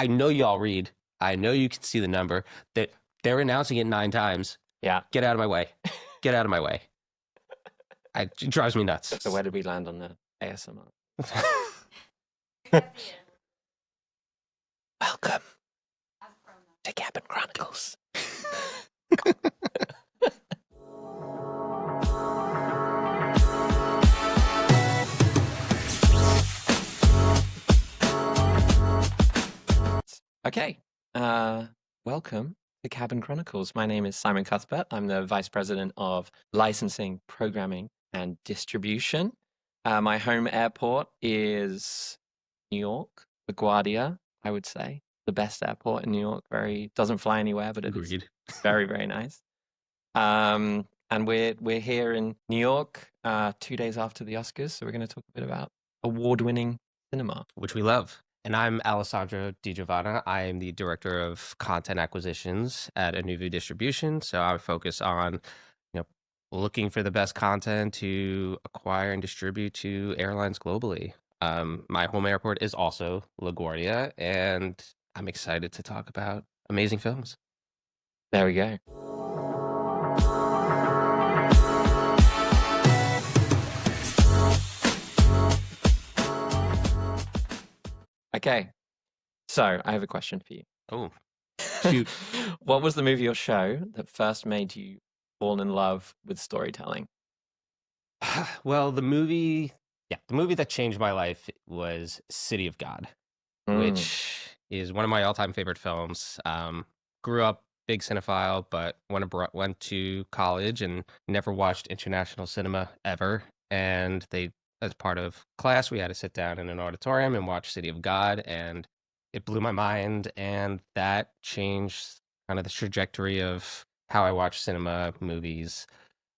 I know y'all read. I know you can see the number that they're announcing it 9 times. Yeah. Get out of my way. Get out of my way. It drives me nuts. So where did we land on the ASMR? Welcome to Cabin Chronicles. Okay. Welcome to Cabin Chronicles. My name is Simon Cuthbert. I'm the Vice President of Licensing, Programming, and Distribution. My home airport is New York, LaGuardia, I would say. The best airport in New York. Doesn't fly anywhere, but it is very, very nice. And we're here in New York 2 days after the Oscars, so we're going to talk a bit about award-winning cinema, which we love. And I'm Alessandro Digiovanna. I am the Director of Content Acquisitions at Anuvu Distribution. So I focus on, looking for the best content to acquire and distribute to airlines globally. My home airport is also LaGuardia, and I'm excited to talk about amazing films. There we go. Okay, so I have a question for you. Oh, shoot. What was the movie or show that first made you fall in love with storytelling? Well, the movie that changed my life was City of God, which is one of my all-time favorite films. Grew up big cinephile, but went to college and never watched international cinema ever. And as part of class, we had to sit down in an auditorium and watch City of God, and it blew my mind. And that changed kind of the trajectory of how I watch cinema, movies.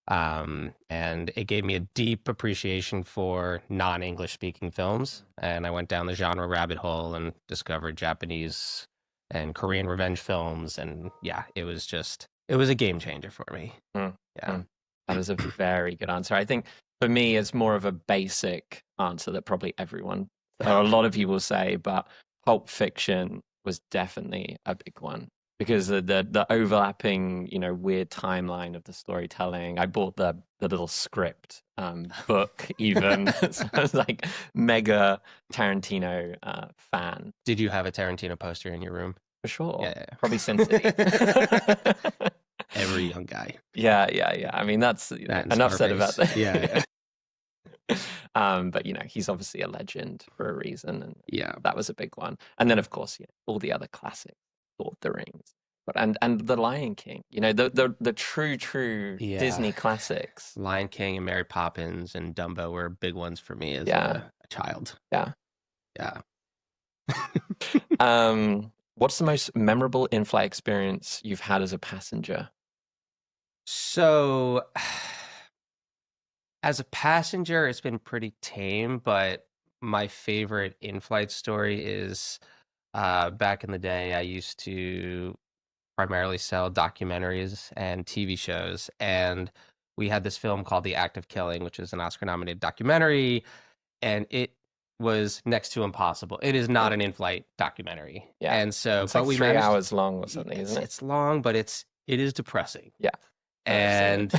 And it gave me a deep appreciation for non-English speaking films. And I went down the genre rabbit hole and discovered Japanese and Korean revenge films. And yeah, it was a game changer for me. That is a very good answer. I think for me, it's more of a basic answer that probably everyone, or a lot of people say, but Pulp Fiction was definitely a big one. Because the overlapping, weird timeline of the storytelling. I bought the little script book even. So I was like mega Tarantino fan. Did you have a Tarantino poster in your room? For sure. Yeah. Probably Sin City. Every young guy. Yeah. I mean, that's enough said about that. Yeah. But he's obviously a legend for a reason, and yeah, that was a big one. And then of course, all the other classics. Lord of the Rings, and the Lion King, the true Disney classics. Lion King and Mary Poppins and Dumbo were big ones for me as a child. Yeah. What's the most memorable in-flight experience you've had as a passenger? So, as a passenger, it's been pretty tame, but my favorite in-flight story is back in the day, I used to primarily sell documentaries and TV shows. And we had this film called The Act of Killing, which is an Oscar-nominated documentary. And it was next to impossible. It is not an in-flight documentary. Yeah. And so, it's like 3 hours long or something, isn't it? It's long, but it is depressing. Yeah. And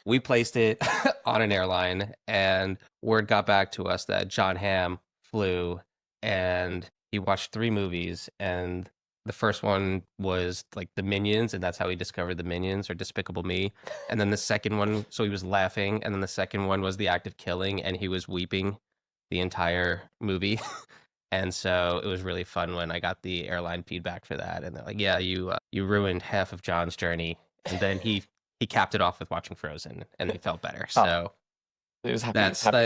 we placed it on an airline, and word got back to us that John Hamm flew, and he watched 3 movies, and the first one was like The Minions, and that's how he discovered The Minions, or Despicable Me. And then the second one, so he was laughing, and then the second one was The Act of Killing, and he was weeping the entire movie. And so it was really fun when I got the airline feedback for that, and they're like, "Yeah, you ruined half of John's journey." And then he capped it off with watching Frozen, and he felt better. So. It was happy,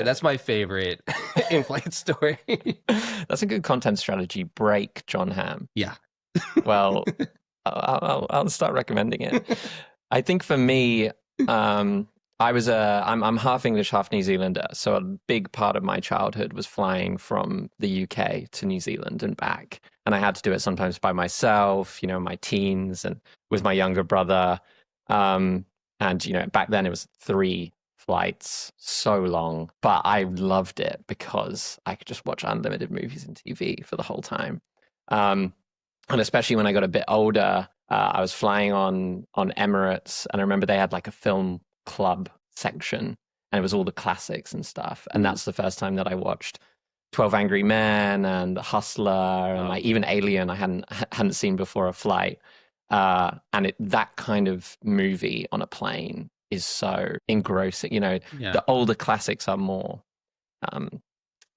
that's my favorite in-flight story. That's a good content strategy. Break John Hamm. Yeah. Well, I'll start recommending it. I think for me, I'm half English, half New Zealander. So a big part of my childhood was flying from the UK to New Zealand and back. And I had to do it sometimes by myself, my teens, and with my younger brother. And back then it was 3 flights, so long, but I loved it because I could just watch unlimited movies and TV for the whole time. And especially when I got a bit older, I was flying on Emirates, and I remember they had like a film club section, and it was all the classics and stuff. And that's the first time that I watched 12 Angry Men and Hustler and like even Alien I hadn't seen before a flight. And that kind of movie on a plane is so engrossing. You know, the older classics are more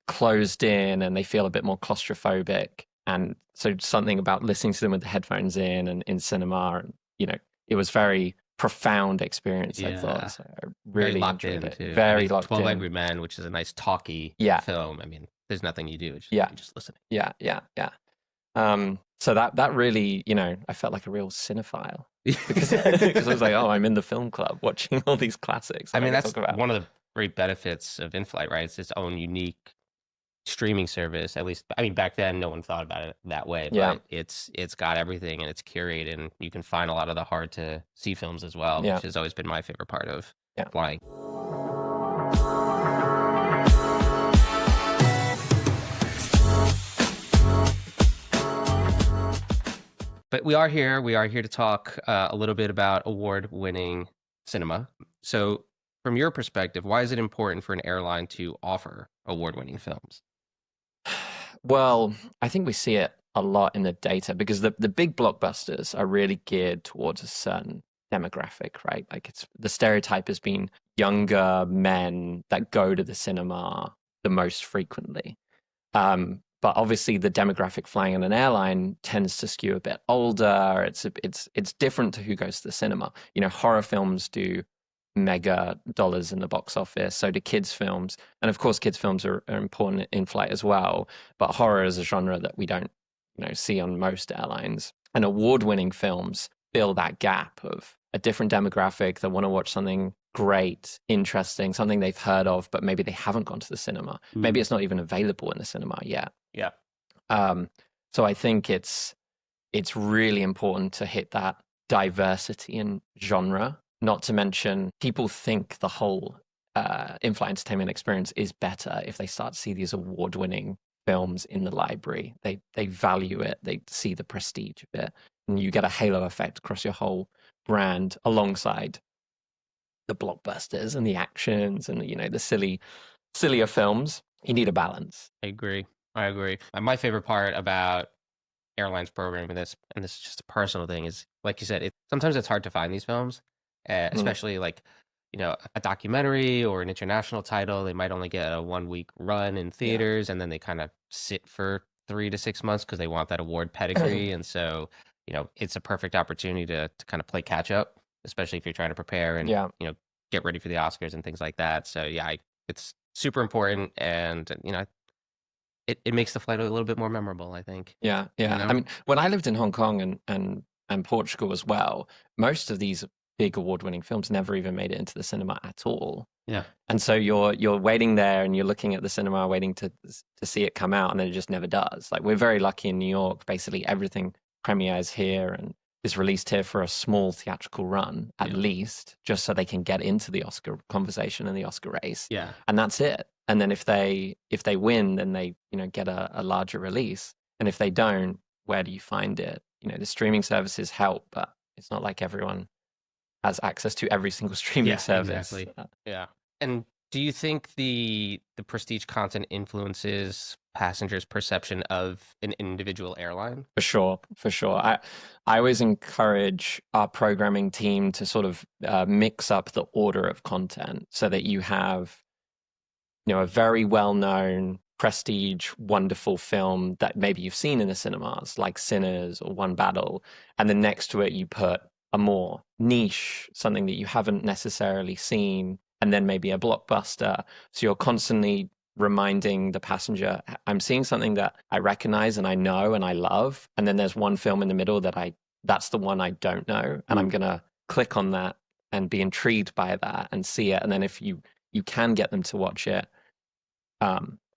closed in and they feel a bit more claustrophobic. And so something about listening to them with the headphones in and in cinema, and, you know, it was very profound experience, I thought. So I really enjoyed it. Too. Very locked 12 in. Angry Men, which is a nice talky film. I mean, there's nothing you do. You're just listening. Yeah. So that really, you know, I felt like a real cinephile because I was like, oh, I'm in the film club watching all these classics. I mean, that's one of the great benefits of inflight, right? It's its own unique streaming service. At least, I mean, back then no one thought about it that way, but it's got everything and it's curated, and you can find a lot of the hard to see films as well, which has always been my favorite part of flying. But we are here to talk a little bit about award-winning cinema. So from your perspective, why is it important for an airline to offer award-winning films? Well, I think we see it a lot in the data because the big blockbusters are really geared towards a certain demographic, right? Like the stereotype has been younger men that go to the cinema the most frequently. But obviously the demographic flying in an airline tends to skew a bit older. It's different to who goes to the cinema. You know, horror films do mega dollars in the box office. So do kids films. And of course, kids films are important in flight as well. But horror is a genre that we don't, you know, see on most airlines. And award-winning films fill that gap of a different demographic that want to watch something great, interesting, something they've heard of, but maybe they haven't gone to the cinema. Maybe it's not even available in the cinema yet. Yeah. So I think it's really important to hit that diversity in genre. Not to mention, people think the whole in-flight entertainment experience is better if they start to see these award-winning films in the library. They value it. They see the prestige of it, and you get a halo effect across your whole brand alongside the blockbusters and the actions and, you know, the sillier films. You need a balance. I agree. My favorite part about airlines programming this, and this is just a personal thing, is like you said, sometimes it's hard to find these films, especially like, you know, a documentary or an international title. They might only get a 1-week run in theaters, and then they kind of sit for 3 to 6 months because they want that award pedigree. And so, you know, it's a perfect opportunity to kind of play catch up, especially if you're trying to prepare and, you know, get ready for the Oscars and things like that. So yeah, it's super important, and, you know, it makes the flight a little bit more memorable, I think. Yeah. You know? I mean, when I lived in Hong Kong and Portugal as well, most of these big award-winning films never even made it into the cinema at all. Yeah. And so you're waiting there and you're looking at the cinema waiting to see it come out, and then it just never does. Like, we're very lucky in New York. Basically everything premieres here and is released here for a small theatrical run at least, just so they can get into the Oscar conversation and the Oscar race. Yeah. And that's it. And then if they win, then they, you know, get a larger release. And if they don't, where do you find it? You know, the streaming services help, but it's not like everyone has access to every single streaming service. Exactly. Yeah. And do you think the prestige content influences passengers' perception of an individual airline? For sure. I always encourage our programming team to sort of mix up the order of content so that you have, you know, a very well-known prestige, wonderful film that maybe you've seen in the cinemas, like Sinners or One Battle, and then next to it you put a more niche, something that you haven't necessarily seen, and then maybe a blockbuster. So you're constantly reminding the passenger, I'm seeing something that I recognize and I know and I love, and then there's one film in the middle that's the one I don't know, and I'm gonna click on that and be intrigued by that and see it. And then if you can get them to watch it,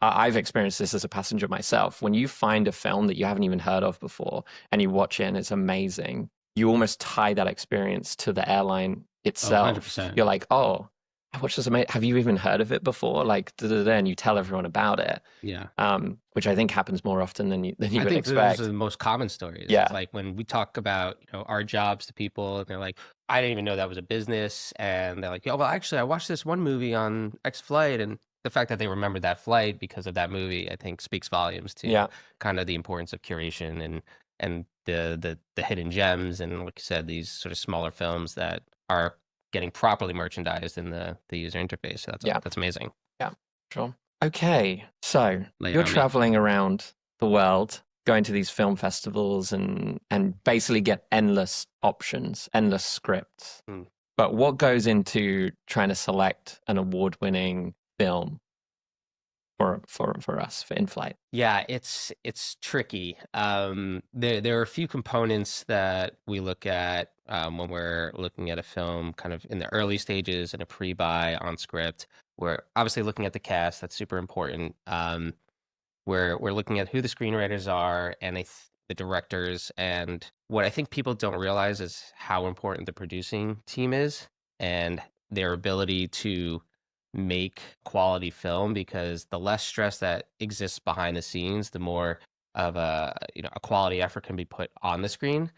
I've experienced this as a passenger myself. When you find a film that you haven't even heard of before and you watch it and it's amazing, you almost tie that experience to the airline itself. 100%. You're like, oh, I watched this amazing. Have you even heard of it before? Like, and you tell everyone about it. Yeah. Which I think happens more often than you I would think those expect. are the most common stories. Yeah. It's like when we talk about, our jobs to people, and they're like, I didn't even know that was a business. And they're like, yeah, well, actually, I watched this one movie on X flight. And the fact that they remember that flight because of that movie, I think speaks volumes to Yeah. kind of the importance of curation and the hidden gems. And like you said, these sort of smaller films that are getting properly merchandised in the user interface. So that's amazing. Yeah, sure. Okay, so Lay it you're on me. traveling around the world, going to these film festivals and basically get endless options, endless scripts. Mm. But what goes into trying to select an award-winning film for us for in-flight? Yeah, it's tricky. There are a few components that we look at when we're looking at a film, kind of in the early stages in a pre-buy on script. We're obviously looking at the cast. That's super important. We're looking at who the screenwriters are and the directors. And what I think people don't realize is how important the producing team is and their ability to make quality film, because the less stress that exists behind the scenes, the more of a quality effort can be put on the screen.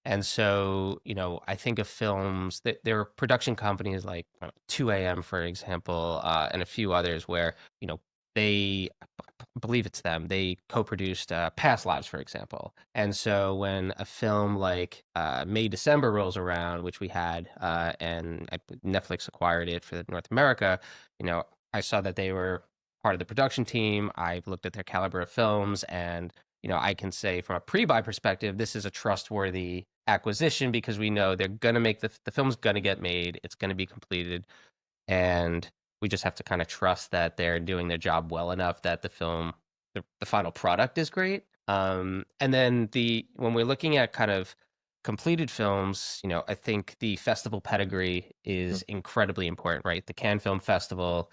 And so, I think of films that there are production companies like 2AM, for example, and a few others where, they, I believe it's them, they co-produced Past Lives, for example. And so when a film like May December rolls around, which we had, and Netflix acquired it for North America, I saw that they were part of the production team. I've looked at their caliber of films, and I can say from a pre-buy perspective, this is a trustworthy acquisition because we know they're going to make the film's going to get made. It's going to be completed. And we just have to kind of trust that they're doing their job well enough that the final product is great. And then when we're looking at kind of completed films, I think the festival pedigree is incredibly important, right? The Cannes Film Festival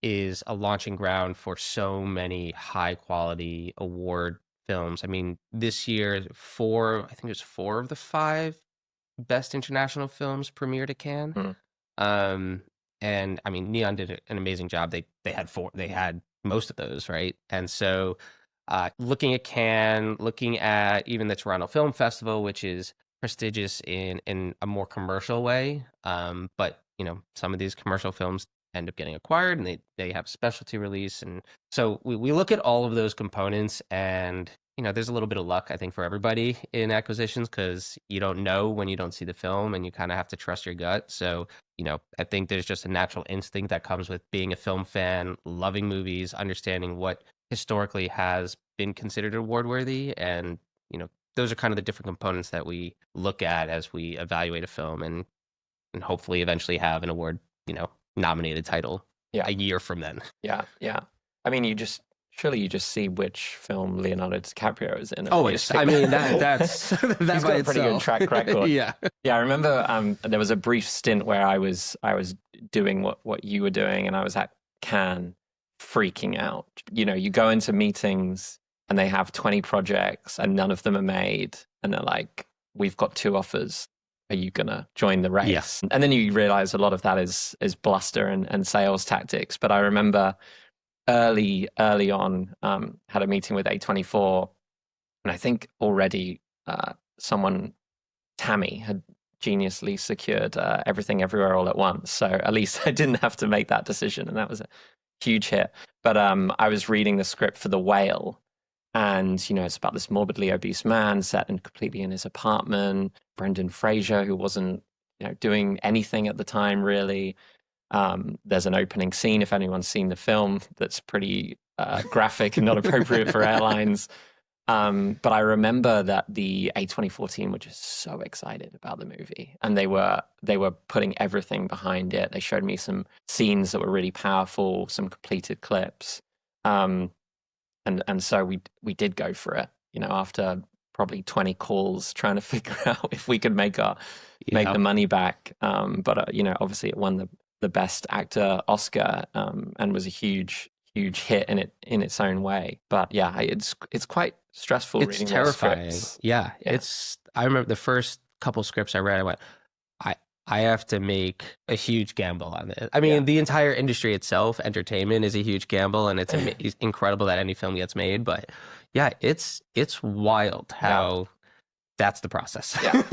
is a launching ground for so many high quality award films. I mean, this year, I think it was 4 of the 5 best international films premiered at Cannes. Um, and I mean, Neon did an amazing job. They had most of those, right? And so, looking at Cannes, looking at even the Toronto Film Festival, which is prestigious in a more commercial way, but some of these commercial films end up getting acquired, and they have specialty release, and so we look at all of those components, and there's a little bit of luck, I think, for everybody in acquisitions, because you don't know when you don't see the film, and you kind of have to trust your gut. So I think there's just a natural instinct that comes with being a film fan, loving movies, understanding what historically has been considered award worthy, and those are kind of the different components that we look at as we evaluate a film, and hopefully eventually have an award nominated title a year from then. Yeah. I mean, surely you just see which film Leonardo DiCaprio is in. Always. I mean, that's that he's got a pretty good track record. Yeah. I remember there was a brief stint where I was doing what you were doing, and I was at Cannes freaking out. You go into meetings and they have 20 projects and none of them are made, and they're like, we've got 2 offers. Are you gonna join the race? Yes. And then you realize a lot of that is bluster and sales tactics. But I remember early on, had a meeting with A24, and I think already Tammy had geniusly secured Everything Everywhere All at Once. So at least I didn't have to make that decision, and that was a huge hit. But I was reading the script for The Whale, and it's about this morbidly obese man set completely in his apartment. Brendan Fraser, who wasn't doing anything at the time really. There's an opening scene, if anyone's seen the film, that's pretty graphic and not appropriate for airlines. But I remember that the A24 team were just so excited about the movie, and they were putting everything behind it. They showed me some scenes that were really powerful, some completed clips. And so we did go for it, after probably 20 calls trying to figure out if we could make the money back. But obviously it won the Best Actor Oscar, and was a huge hit in its own way. But yeah, it's quite stressful. It's reading terrifying. Scripts. Yeah. I remember the first couple scripts I read, I went, I have to make a huge gamble on it. I mean, Yeah. the entire industry itself, entertainment, is a huge gamble, and it's incredible that any film gets made. But yeah, it's wild Yeah. how that's the process. Yeah.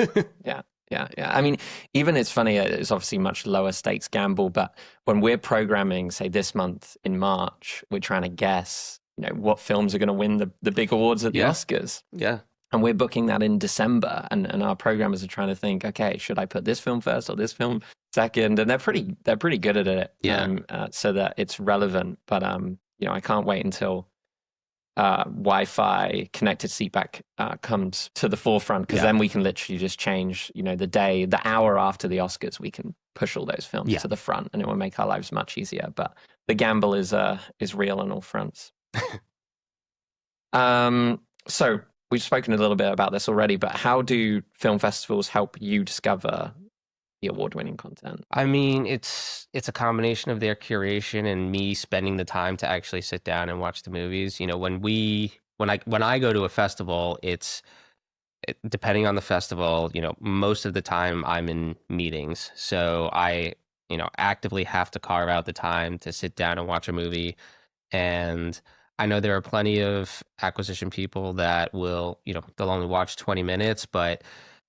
Yeah. Yeah. Yeah. I mean, even it's funny, it's obviously much lower stakes gamble, but when we're programming, say this month in March, we're trying to guess, what films are going to win the big awards at the Yeah. Oscars. Yeah. And we're booking that in December, and our programmers are trying to think, okay, should I put this film first or this film second? And they're pretty good at it, Yeah. so that it's relevant. But I can't wait until Wi-Fi connected seatback comes to the forefront, because then we can literally just change, the hour after the Oscars, we can push all those films to the front, and it will make our lives much easier. But the gamble is real on all fronts. So we've spoken a little bit about this already, but how do film festivals help you discover the award-winning content? I mean, it's a combination of their curation and me spending the time to actually sit down and watch the movies. When I go to a festival, depending on the festival, most of the time I'm in meetings. So I, actively have to carve out the time to sit down and watch a movie. And I know there are plenty of acquisition people that will, they'll only watch 20 minutes,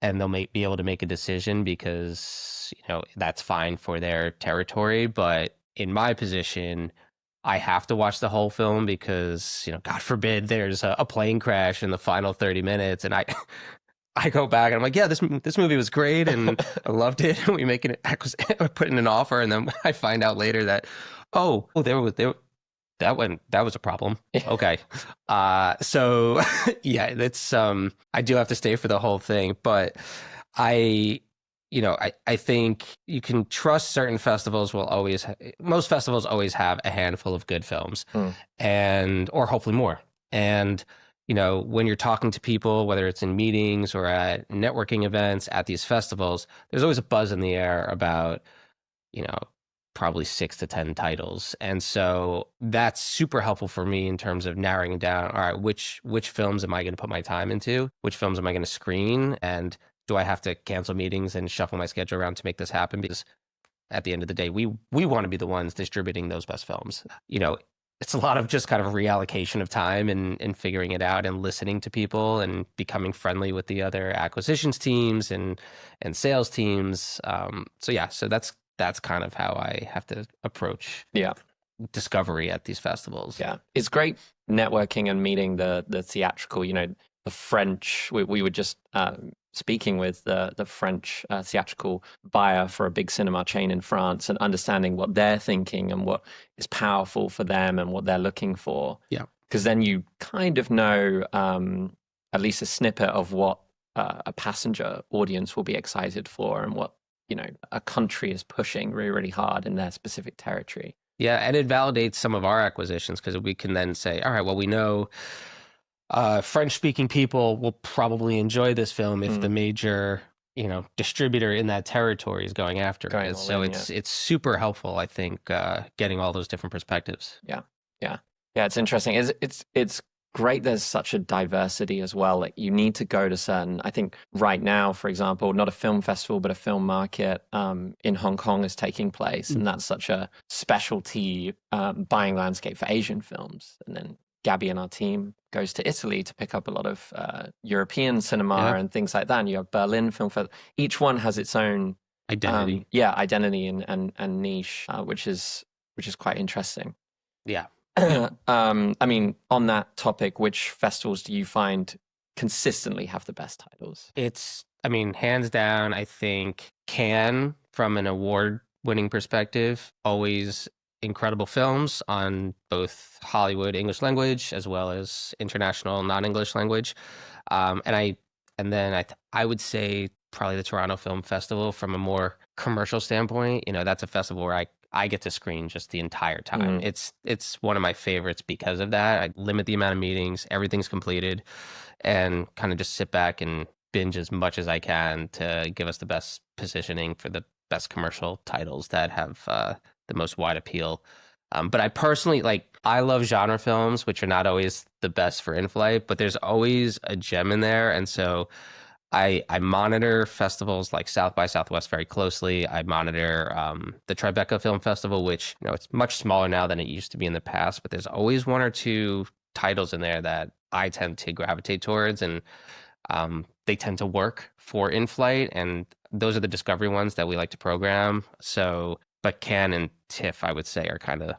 and they'll be able to make a decision because, that's fine for their territory. But in my position, I have to watch the whole film because, God forbid there's a plane crash in the final 30 minutes. And I go back and I'm like, yeah, this movie was great and I loved it. We make put in an offer, and then I find out later that, that was a problem. Okay. So yeah, that's I do have to stay for the whole thing, but I think you can trust certain festivals most festivals always have a handful of good films, or hopefully more. And when you're talking to people, whether it's in meetings or at networking events at these festivals, there's always a buzz in the air about, probably 6 to 10 titles. And so that's super helpful for me in terms of narrowing down, all right, which films am I going to put my time into? Which films am I going to screen? And do I have to cancel meetings and shuffle my schedule around to make this happen? Because at the end of the day, we want to be the ones distributing those best films. It's a lot of just kind of reallocation of time and figuring it out and listening to people and becoming friendly with the other acquisitions teams and sales teams. So that's kind of how I have to approach discovery at these festivals. Yeah, it's great networking and meeting the theatrical, the French. We were just speaking with the French theatrical buyer for a big cinema chain in France, and understanding what they're thinking and what is powerful for them and what they're looking for. Yeah, because then you kind of know at least a snippet of what a passenger audience will be excited for, and what a country is pushing really, really hard in their specific territory. Yeah, and it validates some of our acquisitions because we can then say, all right, well, we know French-speaking people will probably enjoy this film if the major, distributor in that territory is going after it. So it's super helpful, I think, getting all those different perspectives. Yeah, it's interesting. It's great there's such a diversity as well. Like, you need to go to certain, I think right now, for example, not a film festival, but a film market in Hong Kong is taking place. And that's such a specialty buying landscape for Asian films. And then Gabby and our team goes to Italy to pick up a lot of European cinema and things like that. And you have Berlin Film Festival. Each one has its own identity. Identity and niche, which is quite interesting. Yeah. I mean, on that topic, which festivals do you find consistently have the best titles? Hands down, I think Cannes, from an award-winning perspective, always incredible films on both Hollywood English language as well as international non-English language. I would say probably the Toronto Film Festival from a more commercial standpoint. That's a festival where I get to screen just the entire time. It's one of my favorites because of that. I limit the amount of meetings, everything's completed, and kind of just sit back and binge as much as I can to give us the best positioning for the best commercial titles that have the most wide appeal. But I personally, I love genre films, which are not always the best for in-flight, but there's always a gem in there. And so I monitor festivals like South by Southwest very closely. I monitor the Tribeca Film Festival, which, it's much smaller now than it used to be in the past, but there's always one or two titles in there that I tend to gravitate towards, and they tend to work for in-flight, and those are the discovery ones that we like to program. So, but Cannes and TIFF, I would say, are kind of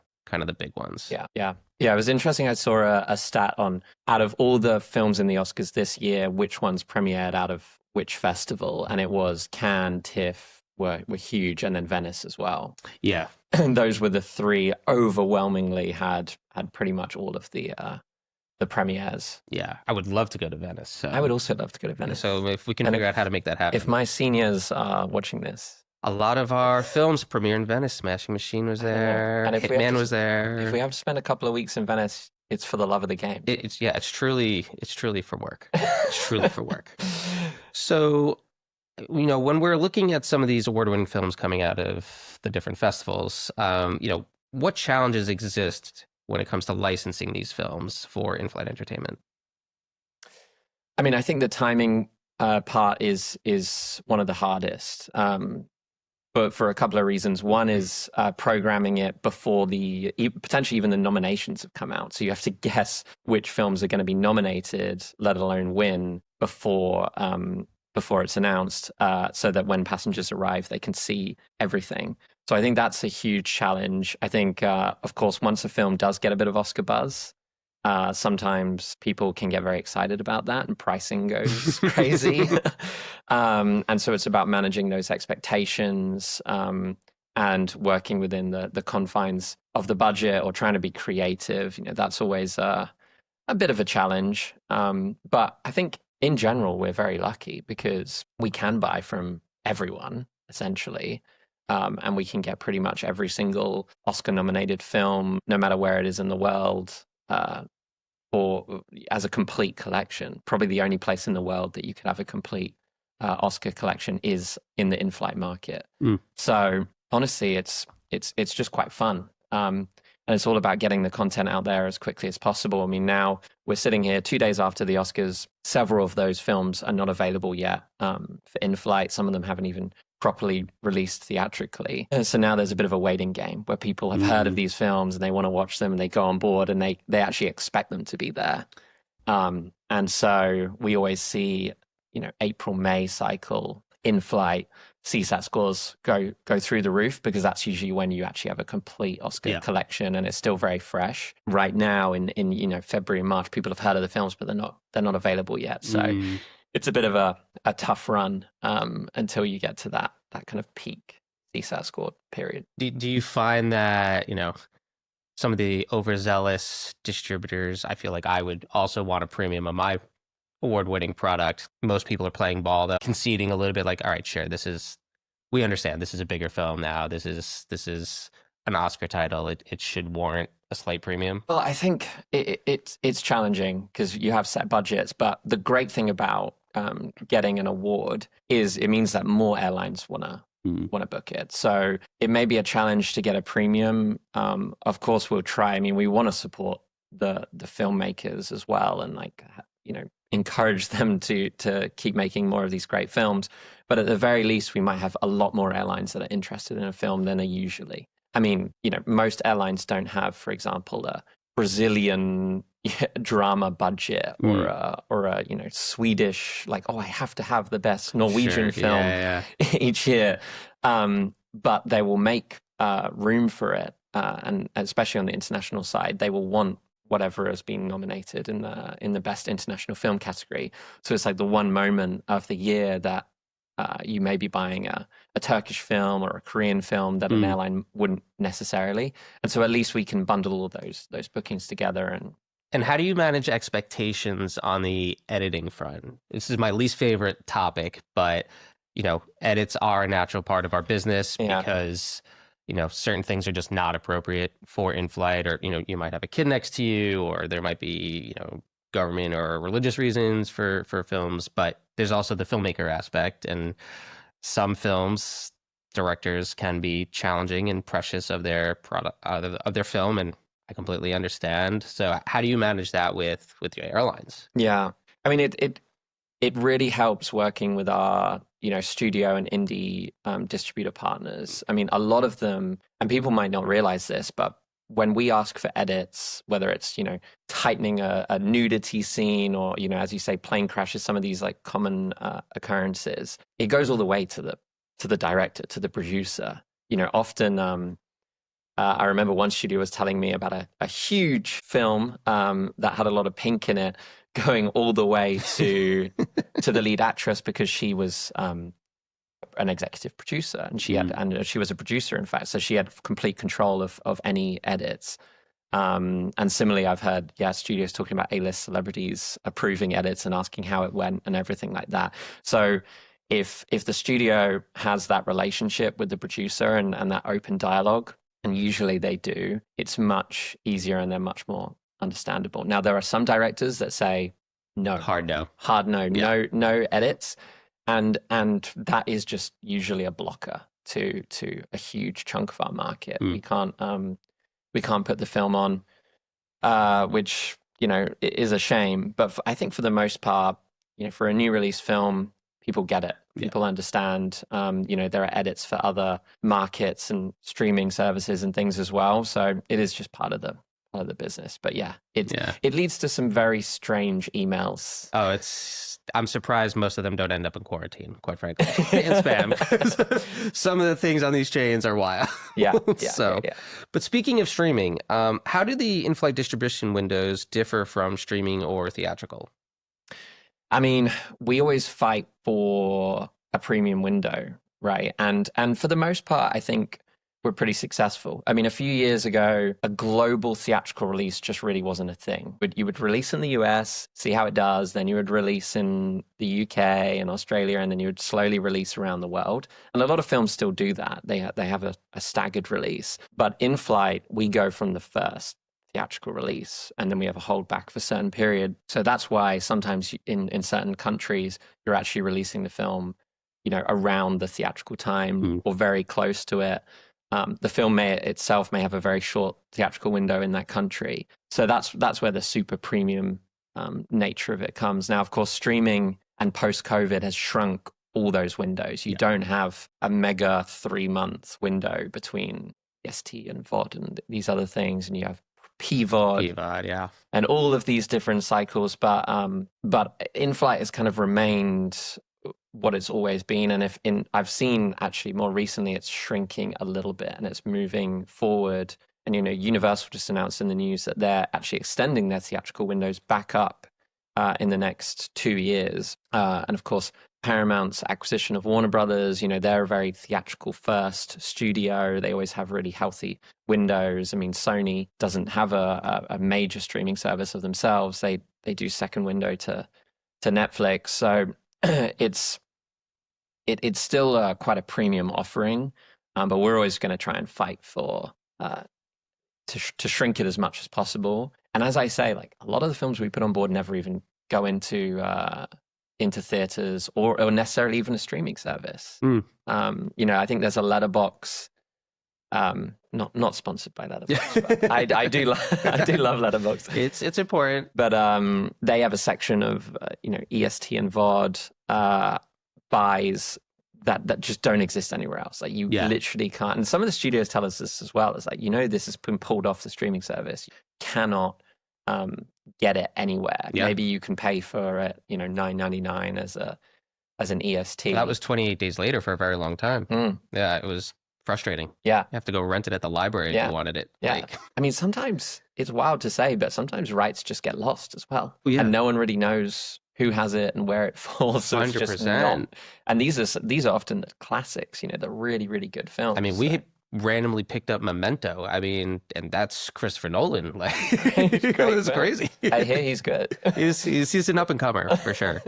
the big ones. Yeah. It was interesting. I saw a stat on, out of all the films in the Oscars this year, which ones premiered out of which festival, and it was Cannes, TIFF were huge, and then Venice as well. Yeah. And those were the three overwhelmingly had pretty much all of the premieres. Yeah, I would love to go to Venice. So. I would also love to go to Venice. So if we can figure out how to make that happen. If my seniors are watching this. A lot of our films premiere in Venice. Smashing Machine was there. And Hitman was there. If we have to spend a couple of weeks in Venice, it's for the love of the game. It's truly for work. It's truly for work. So, when we're looking at some of these award-winning films coming out of the different festivals, what challenges exist when it comes to licensing these films for in-flight entertainment? I mean, I think the timing part is one of the hardest. But for a couple of reasons. One is programming it before potentially even the nominations have come out. So you have to guess which films are going to be nominated, let alone win, before it's announced, so that when passengers arrive, they can see everything. So I think that's a huge challenge. I think, of course, once a film does get a bit of Oscar buzz, sometimes people can get very excited about that and pricing goes crazy. And so it's about managing those expectations and working within the confines of the budget, or trying to be creative. That's always a bit of a challenge. But I think in general, we're very lucky because we can buy from everyone, essentially. And we can get pretty much every single Oscar-nominated film, no matter where it is in the world, or as a complete collection. Probably the only place in the world that you could have a complete Oscar collection is in the in-flight market. So honestly, it's just quite fun. And it's all about getting the content out there as quickly as possible. I mean, now we're sitting here 2 days after the Oscars. Several of those films are not available yet for in-flight. Some of them haven't even properly released theatrically. So now there's a bit of a waiting game where people have heard of these films and they want to watch them, and they go on board and they actually expect them to be there. And so we always see, April, May cycle in-flight CSAT scores go through the roof, because that's usually when you actually have a complete Oscar collection and it's still very fresh. Right now in February and March, people have heard of the films, but they're not available yet. So it's a bit of a tough run until you get to that kind of peak CSAT score period. Do you find that, some of the overzealous distributors, I feel like I would also want a premium on my award-winning product. Most people are playing ball, though, conceding a little bit, like, all right, sure, we understand this is a bigger film now. This is an Oscar title. It should warrant a slight premium. Well, I think it's challenging because you have set budgets, but the great thing about getting an award is it means that more airlines want to book it. So it may be a challenge to get a premium. Of course, we'll try. I mean, we want to support the filmmakers as well, and encourage them to keep making more of these great films. But at the very least, we might have a lot more airlines that are interested in a film than are usually. I mean, most airlines don't have, for example, a Brazilian drama budget or a Swedish, like, I have to have the best Norwegian film each year. But they will make room for it, and especially on the international side, they will want whatever has been nominated in the best international film category. So it's like the one moment of the year that you may be buying a Turkish film or a Korean film that an airline wouldn't necessarily. And so at least we can bundle all those bookings together. And how do you manage expectations on the editing front? This is my least favorite topic, but edits are a natural part of our business because certain things are just not appropriate for in-flight, or, you might have a kid next to you, or there might be, government or religious reasons for films, but there's also the filmmaker aspect, and some films directors can be challenging and precious of their product, of their film, and I completely understand. So how do you manage that with your airlines? Yeah. I mean, it really helps working with our, studio and indie distributor partners. I mean, a lot of them, and people might not realize this, but when we ask for edits, whether it's, tightening a nudity scene or, as you say, plane crashes, some of these like common occurrences, it goes all the way to the director, to the producer. Often I remember one studio was telling me about a huge film that had a lot of pink in it, going all the way to the lead actress because she was an executive producer, and she was a producer, in fact, so she had complete control of any edits. And similarly, I've heard studios talking about A-list celebrities approving edits and asking how it went and everything like that. So if the studio has that relationship with the producer and that open dialogue, and usually they do, it's much easier and they're much more understandable. Now, there are some directors that say no. Hard no. No edits. And that is just usually a blocker to a huge chunk of our market. We can't put the film on, which, it is a shame. But I think for the most part, for a new release film, people get it. People understand, there are edits for other markets and streaming services and things as well. So it is just part of the business. But it leads to some very strange emails. Oh, I'm surprised most of them don't end up in quarantine, quite frankly, in spam. Some of the things on these chains are wild. But speaking of streaming, how do the in-flight distribution windows differ from streaming or theatrical? I mean, we always fight for a premium window, right? And for the most part, I think we're pretty successful. I mean, a few years ago, a global theatrical release just really wasn't a thing. You would release in the US, see how it does, then you would release in the UK and Australia, and then you would slowly release around the world. And a lot of films still do that. They have a staggered release. But in flight, we go from the first theatrical release, and then we have a holdback for a certain period. So that's why sometimes in certain countries, you're actually releasing the film, around the theatrical time or very close to it. The film itself may have a very short theatrical window in that country. So that's where the super premium nature of it comes. Now, of course, streaming and post-COVID has shrunk all those windows. You don't have a mega 3-month window between ST and VOD and these other things, and you have PVOD, and all of these different cycles. But in-flight has kind of remained what it's always been. And I've seen actually more recently it's shrinking a little bit and it's moving forward. And, Universal just announced in the news that they're actually extending their theatrical windows back up in the next 2 years. And of course, Paramount's acquisition of Warner Brothers, they're a very theatrical first studio. They always have really healthy windows. I mean, Sony doesn't have a major streaming service of themselves. They do second window to Netflix. So it's still quite a premium offering, but we're always going to try and fight for to shrink it as much as possible. And as I say, like a lot of the films we put on board never even go into theaters or necessarily even a streaming service. I think there's a Letterboxd, not sponsored by Letterboxd, but I do love Letterboxd. It's important, but they have a section of EST and VOD buys that just don't exist anywhere else. Like you literally can't. And some of the studios tell us this as well. It's like, this has been pulled off the streaming service. You cannot get it anywhere. Maybe you can pay for it, $9.99 as an EST. That was 28 days later for a very long time. Yeah, it was frustrating. Yeah. You have to go rent it at the library if you wanted it. Yeah. I mean, sometimes it's wild to say, but sometimes rights just get lost as well. Yeah. And no one really knows who has it and where it falls. So 100%. It's just not. And these are often the classics, the really, really good films. I mean, we randomly picked up Memento. I mean, and that's Christopher Nolan. Like, it's crazy. I hear he's good. he's an up and comer for sure.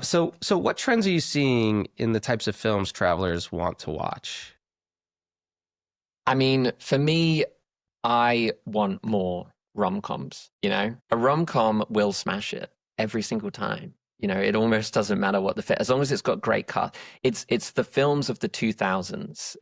So what trends are you seeing in the types of films travelers want to watch? I mean, for me, I want more rom-coms. A rom-com will smash it every single time. It almost doesn't matter what the fit, as long as it's got great cast. It's the films of the 2000s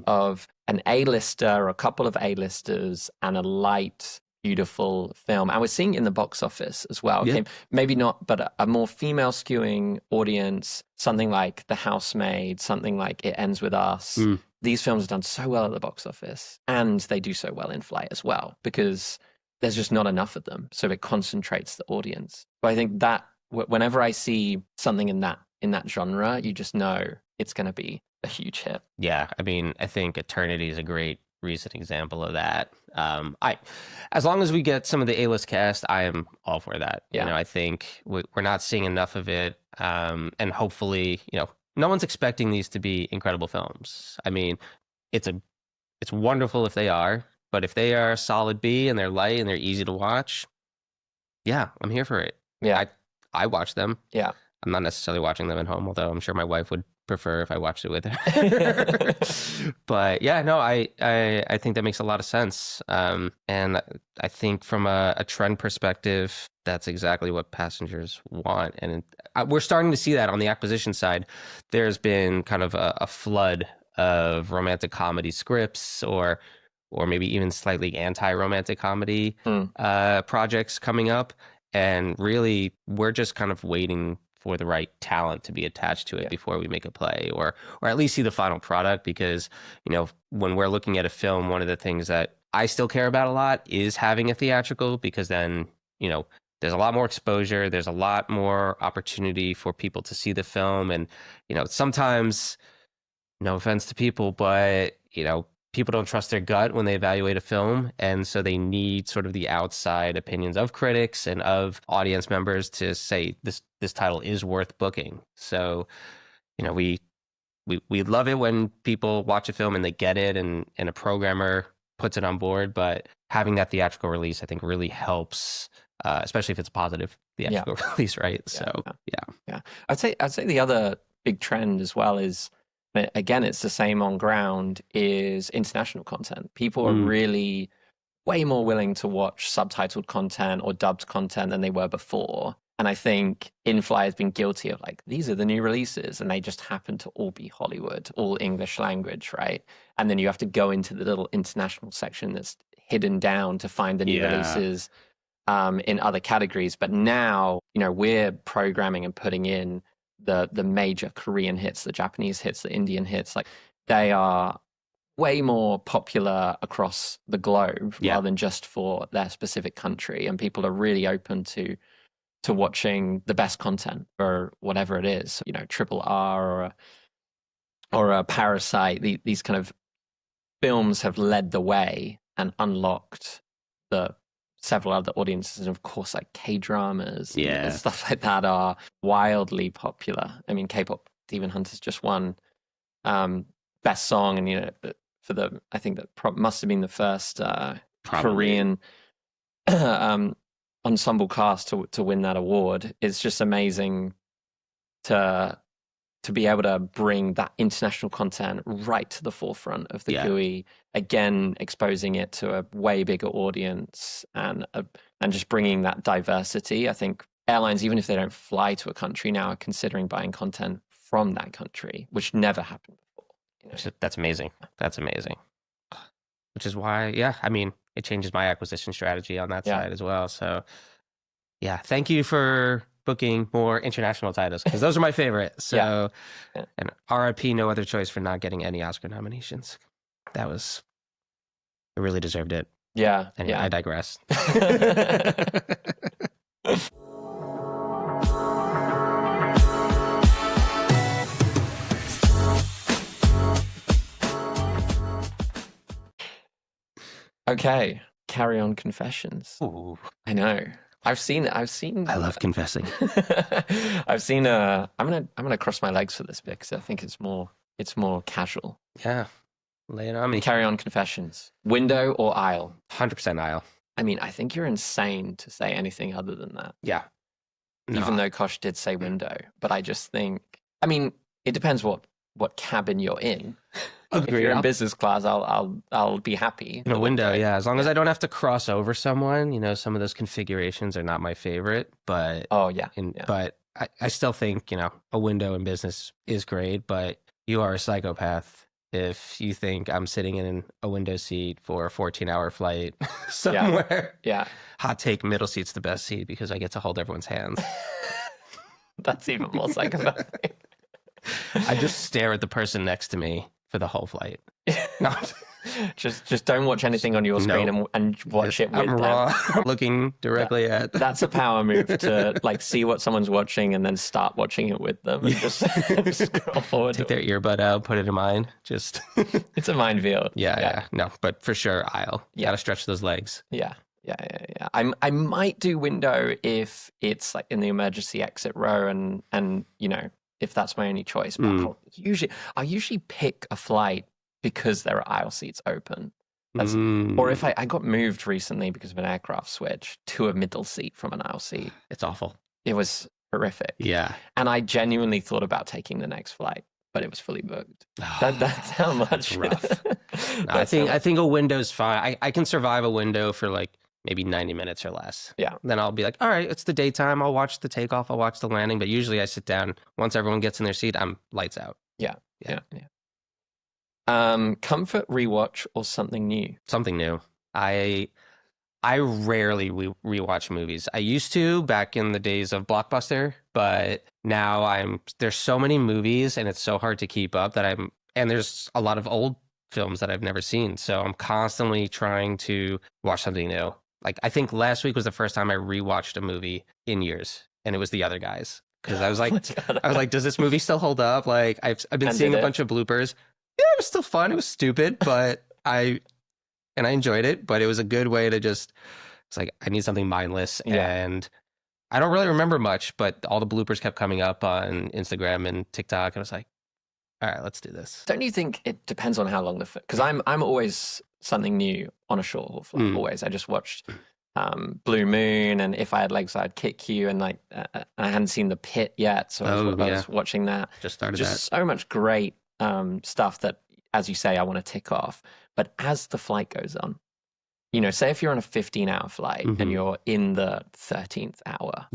of an A-lister or a couple of A-listers and a light beautiful film. And we're seeing it in the box office as well. Yeah. Okay, maybe not, but a more female skewing audience, something like The Housemaid, something like It Ends With Us. These films have done so well at the box office, and they do so well in flight as well, because there's just not enough of them. So it concentrates the audience. But I think that whenever I see something in that genre, you just know it's going to be a huge hit. Yeah, I mean, I think Eternity is a great recent example of that. As long as we get some of the A-list cast, I am all for that. Yeah. You know, I think we're not seeing enough of it, and hopefully, you know, no one's expecting these to be incredible films. I mean, it's wonderful if they are, but if they are a solid B and they're light and they're easy to watch, yeah, I'm here for it. Yeah, I watch them. Yeah. I'm not necessarily watching them at home, although I'm sure my wife would prefer if I watched it with her. But yeah, no, I think that makes a lot of sense. And I think from a trend perspective, that's exactly what passengers want. And we're starting to see that on the acquisition side. There's been kind of a flood of romantic comedy scripts or maybe even slightly anti-romantic comedy projects coming up. And really, we're just kind of waiting for the right talent to be attached to it before we make a play, or at least see the final product. Because, you know, when we're looking at a film, one of the things that I still care about a lot is having a theatrical, because then, you know, there's a lot more exposure, there's a lot more opportunity for people to see the film. And, you know, sometimes, no offense to people, but, you know, people don't trust their gut when they evaluate a film, and so they need sort of the outside opinions of critics and of audience members to say this title is worth booking. So, you know, we love it when people watch a film and they get it, and a programmer puts it on board. But having that theatrical release, I think, really helps, especially if it's a positive theatrical release, right? So, yeah. I'd say the other big trend as well is, again, it's the same on ground, is international content. People are really way more willing to watch subtitled content or dubbed content than they were before. And I think in-flight has been guilty of, like, these are the new releases, and they just happen to all be Hollywood, all English language, right? And then you have to go into the little international section that's hidden down to find the new releases in other categories. But now, you know, we're programming and putting in the major Korean hits, the Japanese hits, the Indian hits. Like, they are way more popular across the globe rather than just for their specific country. And people are really open to watching the best content for whatever it is, you know, Triple R or a Parasite. These kind of films have led the way and unlocked the several other audiences. And of course, like K-dramas and stuff like that are wildly popular. I mean, K-pop Demon Hunters just won best song, and, you know, for I think that must have been the first Korean ensemble cast to win that award. It's just amazing to be able to bring that international content right to the forefront of the GUI, again, exposing it to a way bigger audience, and just bringing that diversity. I think airlines, even if they don't fly to a country now, are considering buying content from that country, which never happened before. You know? That's amazing. That's amazing. Which is why, I mean, it changes my acquisition strategy on that side as well. So, yeah, thank you for booking more international titles, because those are my favorite. So, and RIP, No Other Choice for not getting any Oscar nominations. It really deserved it. Yeah. Anyway, I digress. Okay, Carry On Confessions. Ooh. I know. I've seen. I love confessing. I've seen. I'm gonna cross my legs for this bit, because I think it's more casual. Yeah, lay it on me. Carry On Confessions. Window or aisle? 100% aisle. I mean, I think you're insane to say anything other than that. Yeah. No. Even though Kosh did say window, but I just think. I mean, it depends what cabin you're in. If you're in business class, I'll be happy. In a window, as long as I don't have to cross over someone. You know, some of those configurations are not my favorite, but but I still think, you know, a window in business is great. But you are a psychopath if you think I'm sitting in a window seat for a 14-hour flight somewhere. Yeah. Hot take, middle seat's the best seat because I get to hold everyone's hands. That's even more psychopathic. I just stare at the person next to me for the whole flight. No. Just don't watch anything on your screen and watch it with I'm them. raw, looking directly at. That's a power move to like see what someone's watching and then start watching it with them and just scroll forward. Take their earbud out, put it in mine. Just it's a minefield. Yeah. No, but for sure, aisle. You gotta stretch those legs. Yeah. I might do window if it's like in the emergency exit row and you know, if that's my only choice. But I'll usually pick a flight because there are aisle seats open. Or if I got moved recently because of an aircraft switch to a middle seat from an aisle seat. It's awful. It was horrific. Yeah. And I genuinely thought about taking the next flight, but it was fully booked. That's how much. Rough. I think a window's fine. I can survive a window for like maybe 90 minutes or less. Yeah. Then I'll be like, all right, it's the daytime. I'll watch the takeoff. I'll watch the landing. But usually I sit down. Once everyone gets in their seat, I'm lights out. Yeah. Comfort rewatch or something new? Something new. I rarely rewatch movies. I used to back in the days of Blockbuster, but now there's so many movies and it's so hard to keep up and there's a lot of old films that I've never seen. So I'm constantly trying to watch something new. Like I think last week was the first time I rewatched a movie in years, and it was The Other Guys. Because I was like, does this movie still hold up? Like I've been seeing a bunch of bloopers. Yeah, it was still fun. It was stupid, but I enjoyed it. But it was a good way to it's like I need something mindless, and I don't really remember much. But all the bloopers kept coming up on Instagram and TikTok, and I was like, all right, let's do this. Don't you think it depends on how long because I'm always something new on a short haul flight. Always. I just watched Blue Moon, and If I Had Legs, I'd Kick You, and like I hadn't seen The Pit yet, so I was watching that. Just started just so much great stuff that, as you say, I want to tick off. But as the flight goes on, you know, say if you're on a 15-hour flight and you're in the 13th hour,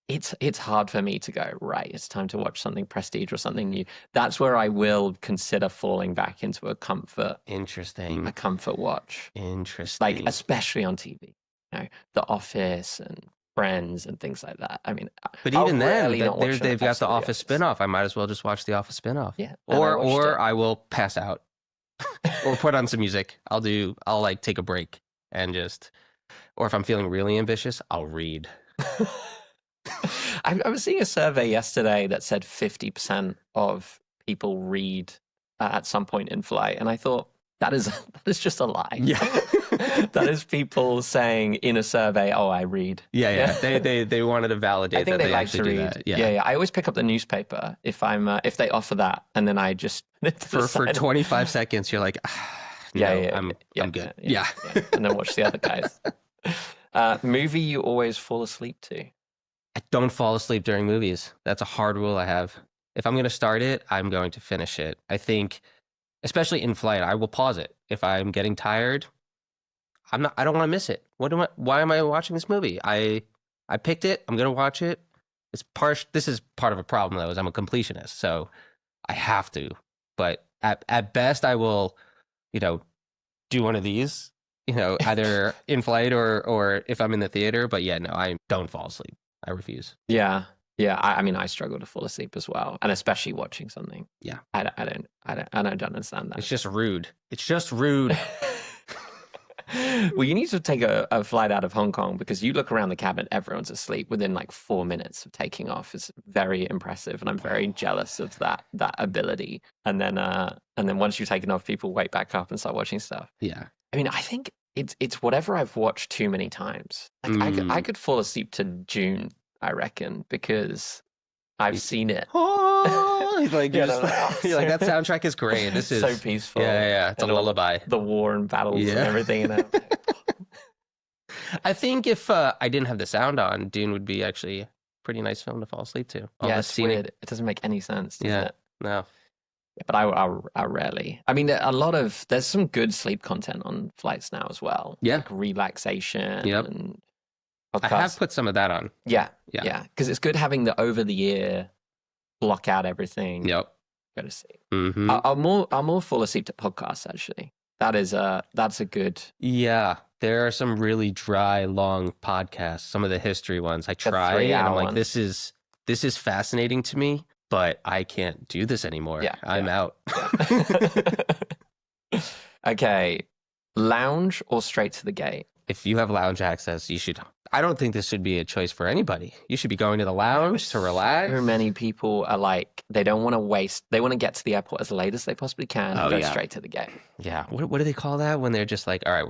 it's hard for me to go, right, it's time to watch something prestige or something new. That's where I will consider falling back into a comfort. Interesting. A comfort watch. Interesting. Like, especially on TV. You know, The Office and Friends and things like that. I mean, but even then, they've got the Office spinoff. I might as well just watch the Office spinoff. Yeah. Or I will pass out or put on some music. I'll like take a break and or if I'm feeling really ambitious, I'll read. I was seeing a survey yesterday that said 50% of people read at some point in flight, and I thought that is just a lie. Yeah, that is people saying in a survey, "Oh, I read." Yeah. They wanted to validate. I think that they like to read. Yeah. I always pick up the newspaper if they offer that, and then I just for 25 seconds you're like, I'm good. Yeah, and then watch The Other Guys. Movie you always fall asleep to? I don't fall asleep during movies. That's a hard rule I have. If I'm going to start it, I'm going to finish it. I think, especially in flight, I will pause it. If I'm getting tired, I don't want to miss it. Why am I watching this movie? I picked it. I'm going to watch it. This is part of a problem though, is I'm a completionist. So I have to, but at best I will, do one of these, either in flight or if I'm in the theater, but no, I don't fall asleep. I refuse. Yeah. I mean, I struggle to fall asleep as well, and especially watching something. Yeah. I don't understand that. It's just rude. Well, you need to take a flight out of Hong Kong because you look around the cabin, everyone's asleep within like 4 minutes of taking off. It's very impressive, and I'm very jealous of that ability. And then once you've taken off, people wake back up and start watching stuff. Yeah. I mean, I think it's whatever I've watched too many times. Like I could fall asleep to June, I reckon, because I've seen it. You're like, that soundtrack is great. This is so peaceful. Yeah. It's a lullaby. The war and battles and everything. I think if I didn't have the sound on, Dune would be actually a pretty nice film to fall asleep to. It's weird. It doesn't make any sense, does it? No. But I rarely. I mean, there's some good sleep content on flights now as well. Yeah. Like relaxation and podcasts. I have put some of that on. Yeah. Because it's good having the over-the-ear block out everything. Yep. go to sleep. Mm-hmm. I'll more fall asleep to podcasts, actually. That's a good... Yeah, there are some really dry, long podcasts. Some of the history ones I The try, and 3-hour I'm like, ones. this is fascinating to me, but I can't do this anymore. Yeah, I'm out. Yeah. Okay, lounge or straight to the gate? If you have lounge access, you should. I don't think this should be a choice for anybody. You should be going to the lounge to relax. So many people are like, they don't want to waste, they want to get to the airport as late as they possibly can and go straight to the gate. Yeah. What do they call that when they're just like, all right,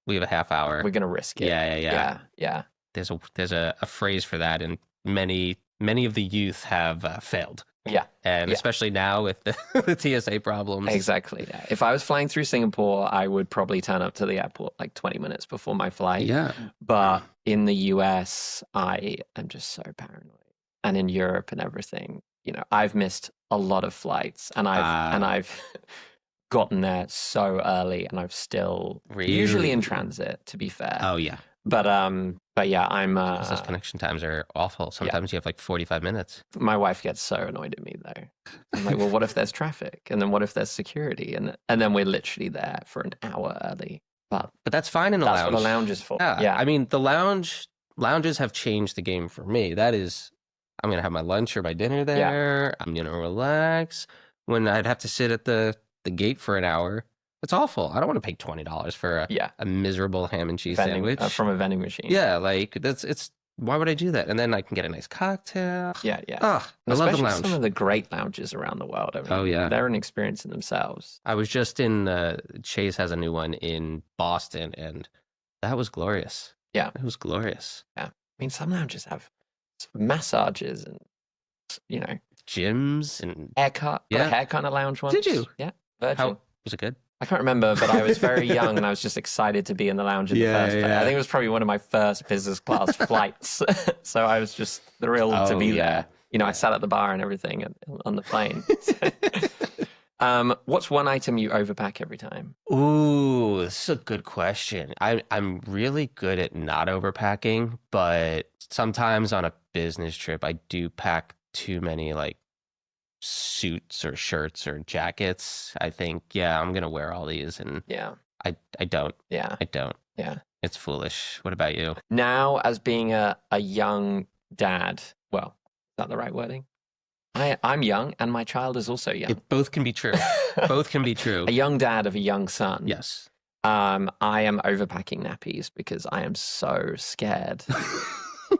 we have a half hour. We're gonna risk it. Yeah. There's a phrase for that, and many of the youth have failed. Yeah. And especially now with the TSA problems. Exactly. Yeah. If I was flying through Singapore, I would probably turn up to the airport like 20 minutes before my flight. Yeah. But in the US, I am just so paranoid. And in Europe and everything, I've missed a lot of flights, and I've gotten there so early, and I've still usually in transit, to be fair. Oh yeah. But yeah, I'm. Those connection times are awful. Sometimes you have like 45 minutes. My wife gets so annoyed at me though. I'm like, well, what if there's traffic, and then what if there's security, and then we're literally there for an hour early. But that's fine in a lounge. That's what a lounge is for. Yeah. I mean, the lounges have changed the game for me. That is, I'm gonna have my lunch or my dinner there. I'm gonna relax. When I'd have to sit at the gate for an hour, it's awful. I don't want to pay $20 for a miserable ham and cheese sandwich from a vending machine. Yeah, like it's. Why would I do that? And then I can get a nice cocktail. Yeah. I love the lounge. Some of the great lounges around the world. I mean, they're an experience in themselves. I was just in Chase has a new one in Boston, and that was glorious. Yeah, it was glorious. Yeah, I mean, some lounges have massages and gyms and haircut. Yeah, a hair kind of lounge once. Did you? Yeah, Virgin. How was it good? I can't remember, but I was very young and I was just excited to be in the lounge in the first place. I think it was probably one of my first business class flights. So I was just thrilled to be there. I sat at the bar and everything on the plane. What's one item you overpack every time? Ooh, this is a good question. I'm really good at not overpacking, but sometimes on a business trip, I do pack too many like suits or shirts or jackets. I think, I'm gonna wear all these, and I don't. I don't. It's foolish. What about you? Now, as being a young dad, well, is that the right wording? I'm young, and my child is also young. Both can be true. Both can be true. A young dad of a young son. Yes. I am overpacking nappies because I am so scared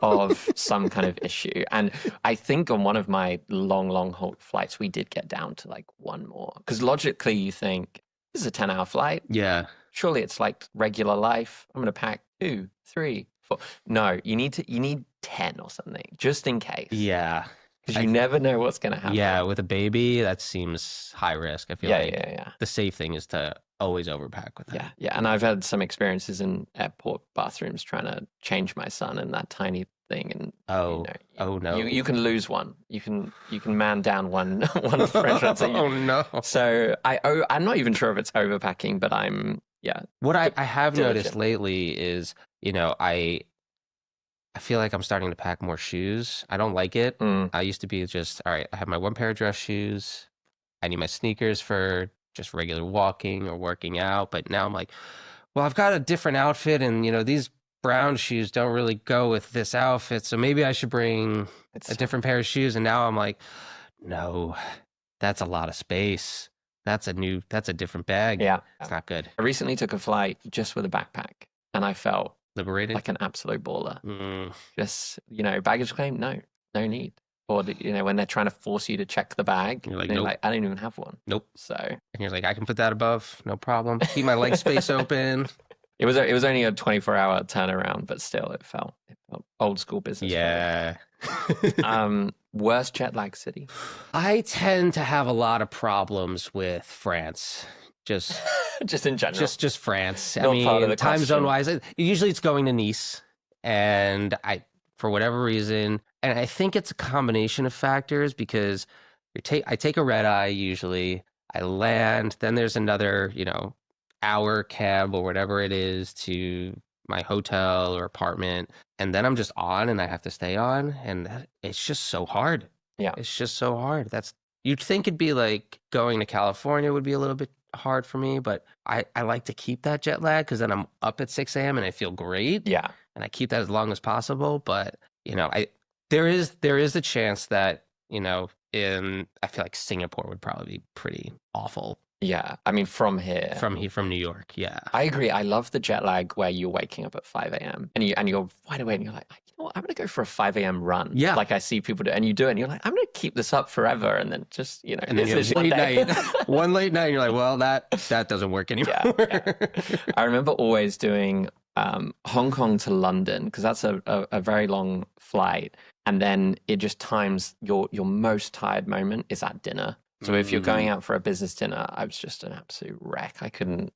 of some kind of issue. And I think on one of my long haul flights, we did get down to like one more. Because logically you think, this is a 10-hour flight. Yeah. Surely it's like regular life. I'm going to pack 2, 3, 4. No, you need 10 or something, just in case. Yeah. Because you never know what's going to happen. Yeah, with a baby, that seems high risk. I feel like yeah. The safe thing is to always overpack with that. Yeah. And I've had some experiences in airport bathrooms trying to change my son in that tiny thing. And oh no, you can lose one. You can man down one French. Oh no. So I'm not even sure if it's overpacking, but What I have noticed lately is I feel like I'm starting to pack more shoes. I don't like it. I used to be just, all right, I have my one pair of dress shoes. I need my sneakers for just regular walking or working out. But now I'm like, well, I've got a different outfit, and, these brown shoes don't really go with this outfit. So maybe I should bring a different pair of shoes. And now I'm like, no, that's a lot of space. That's a different bag. Yeah. It's not good. I recently took a flight just with a backpack, and I felt liberated, like an absolute baller. Just, baggage claim, no need. Or, when they're trying to force you to check the bag, you're like, nope. Like, I don't even have one. Nope. So, and you're like, I can put that above, no problem. Keep my leg space open. It was only a 24-hour turnaround, but still, it felt old school business. Yeah. Worst jet lag city? I tend to have a lot of problems with France. Just in general. Just France. I mean, time zone wise, usually it's going to Nice, and for whatever reason, and I think it's a combination of factors because I take a red eye usually. I land, then there's another hour cab or whatever it is to my hotel or apartment, and then I'm just on, and I have to stay on, and it's just so hard. Yeah, it's just so hard. That's You'd think it'd be like going to California would be a little bit hard for me, but I like to keep that jet lag because then I'm up at 6 a.m. and I feel great. Yeah. And I keep that as long as possible. But, there is a chance that, I feel like Singapore would probably be pretty awful. Yeah. I mean, from here. From New York. Yeah. I agree. I love the jet lag where you're waking up at 5 a.m. and you're wide awake and you're like, you know what? I'm going to go for a 5 a.m. run. Yeah. Like I see people do, and you do it and you're like, I'm going to keep this up forever. And then just, and then you have late night, one late night, and you're like, well, that doesn't work anymore. Yeah. I remember always doing Hong Kong to London because that's a very long flight. And then it just times your most tired moment is at dinner. So if you're going out for a business dinner, I was just an absolute wreck. Can't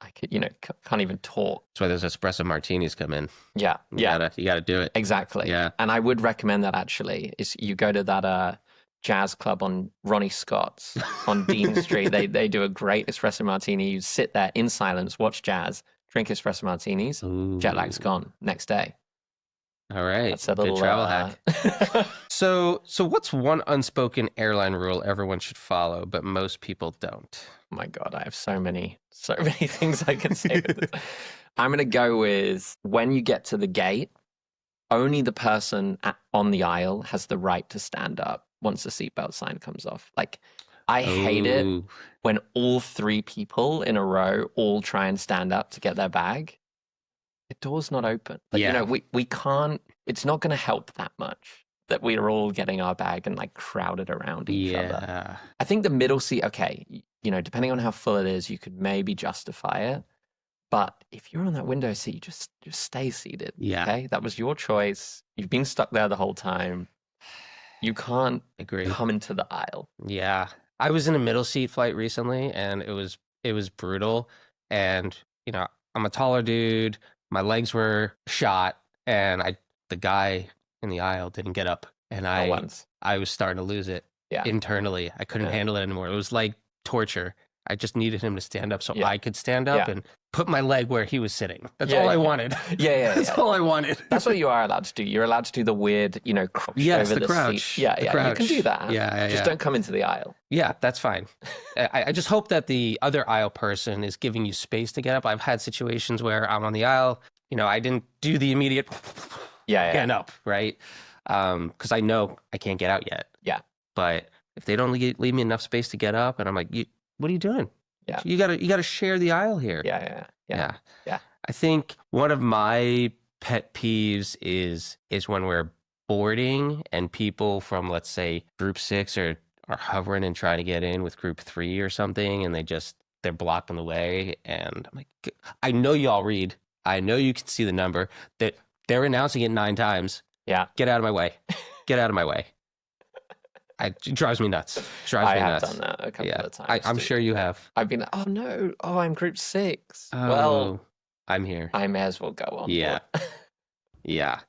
even talk. That's why those espresso martinis come in. Yeah. You gotta do it. Exactly. Yeah. And I would recommend that actually is you go to that jazz club on Ronnie Scott's on Dean Street. They do a great espresso martini. You sit there in silence, watch jazz, drink espresso martinis. Ooh. Jet lag's gone next day. All right. That's a little good travel hack. So what's one unspoken airline rule everyone should follow, but most people don't? Oh my God, I have so many things I can say with this. I'm going to go with when you get to the gate, only the person on the aisle has the right to stand up once the seatbelt sign comes off. Like, I hate it when all three people in a row all try and stand up to get their bag. The door's not open. But, we can't, it's not going to help that much that we're all getting our bag and like crowded around each other. I think the middle seat, okay, depending on how full it is, you could maybe justify it. But if you're on that window seat, just stay seated. Yeah. Okay. That was your choice. You've been stuck there the whole time. You can't come into the aisle. Yeah. I was in a middle seat flight recently and it was brutal. And, I'm a taller dude. My legs were shot, and the guy in the aisle didn't get up, and I was starting to lose it internally. I couldn't handle it anymore. It was like torture. I just needed him to stand up so I could stand up and put my leg where he was sitting. That's all I wanted. That's all I wanted. That's what you are allowed to do. You're allowed to do the weird, crouch over the crouch. seat. Yeah, crouch. You can do that. Just don't come into the aisle. Yeah, that's fine. I just hope that the other aisle person is giving you space to get up. I've had situations where I'm on the aisle, I didn't do the immediate getting up, right? Because I know I can't get out yet. Yeah. But if they don't leave me enough space to get up, and I'm like, what are you doing? Yeah. You gotta share the aisle here. Yeah. I think one of my pet peeves is when we're boarding and people from, let's say, group 6 are hovering and trying to get in with group 3 or something, and they're blocking the way. And I'm like, I know y'all read. I know you can see the number that they're announcing it 9 times. Yeah. Get out of my way. Get out of my way. It drives me nuts. I have done that a couple of times. I'm sure you have. I've been, oh no, I'm group 6. Oh, well, I'm here. I may as well go on. Yeah. Yeah.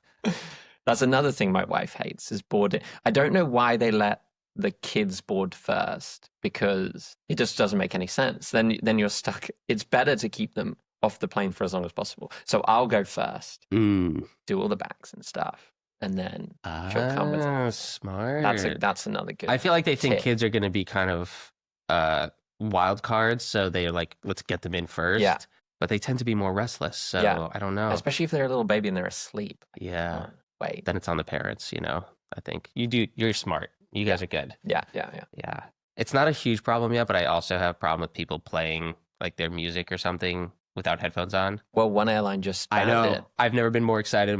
That's another thing my wife hates is boarding. I don't know why they let the kids board first, because it just doesn't make any sense. Then you're stuck. It's better to keep them off the plane for as long as possible. So I'll go first, do all the bags and stuff. And then she'll come with smart. That's another good. I feel like they think tip. kids are going to be kind of wild cards, so they're like, let's get them in first. Yeah. But they tend to be more restless, so I don't know. Especially if they're a little baby and they're asleep. Yeah. Wait. Then it's on the parents, I think. You're smart. You guys are good. Yeah. Yeah. It's not a huge problem yet, but I also have a problem with people playing like their music or something without headphones on. Well, one airline just banned it. I've never been more excited.